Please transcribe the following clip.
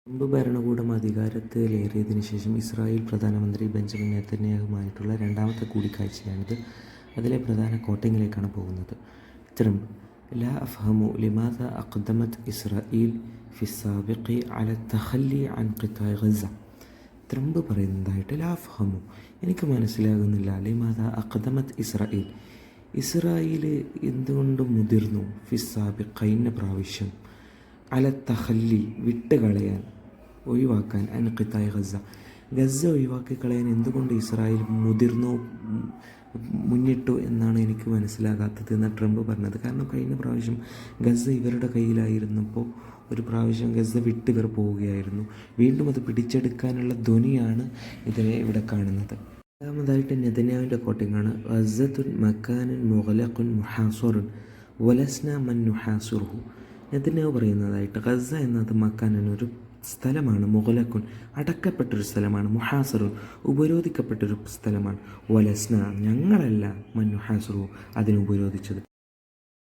Trump ഭരണകൂടം അധികാരത്തിലേറിയതിനു ശേഷം Israel പ്രധാനമന്ത്രി ബെഞ്ചമിൻ നെതന്യാഹുവുമായിട്ടുള്ള രണ്ടാമത്തെ കൂടിക്കാഴ്ചയാണിത്. അതിലെ പ്രധാന കോട്ടിങ്ങിലേക്കാണ് പോകുന്നത്. ട്രംപ്: ലാ അഫ്ഹമു ലിമാദാ അഖ്ദമത് ഇസ്രായേൽ ഫി സാബിഖി അല തഖല്ലി അൻ ഖിത്താഇ ഗസ. ട്രംപ് പറയുന്നതായിട്ട് ലാ അഫ്ഹമു, എനിക്ക് മനസ്സിലാകുന്നില്ല, ലിമാദാ അഖ്ദമത് ഇസ്രായേൽ, ഇസ്രായേൽ എന്തുകൊണ്ട് മുതിർന്നു, ഫി സാബിഖ് കഴിഞ്ഞ പ്രാവശ്യം, അല തഖല്ലി വിട്ടുകളയാൻ, ഒഴിവാക്കാൻ, അൻ ഖിത്താഇ ഗസ ഗസ ഒഴിവാക്കി കളയാൻ എന്തുകൊണ്ട് ഇസ്രായേൽ മുന്നിട്ടു എന്നാണ് എനിക്ക് മനസ്സിലാകാത്തത് എന്നാണ് ട്രംപ് പറഞ്ഞത്. കാരണം കഴിഞ്ഞ പ്രാവശ്യം ഗസ ഇവരുടെ കയ്യിലായിരുന്നപ്പോൾ ഒരു പ്രാവശ്യം ഗസ വിട്ട് ഇവർ പോവുകയായിരുന്നു. വീണ്ടും അത് പിടിച്ചെടുക്കാനുള്ള ധ്വനിയാണ് ഇതിനെ ഇവിടെ കാണുന്നത്. രണ്ടാമതായിട്ട് നെതന്യാഹുവിൻ്റെ കോട്ടിങ്ങാണ്. ഗസത്തുൻ മക്കാനുൻ മുഗ്ലഖുൻ മുഹാസുറുൻ വലസ്ന മൻ നുഹാസുറുഹു. നെതന്യാഹു പറയുന്നതായിട്ട് ഗസ എന്നത് മക്കാൻ എന്നൊരു സ്ഥലമാണ്, മുഗ്ലഖുൻ അടക്കപ്പെട്ടൊരു സ്ഥലമാണ്, മുഹാസറുൻ ഉപരോധിക്കപ്പെട്ടൊരു സ്ഥലമാണ്, വലസ്ന ഞങ്ങളല്ല മൻ നുഹാസുറുഹു അതിനെ ഉപരോധിച്ചത്.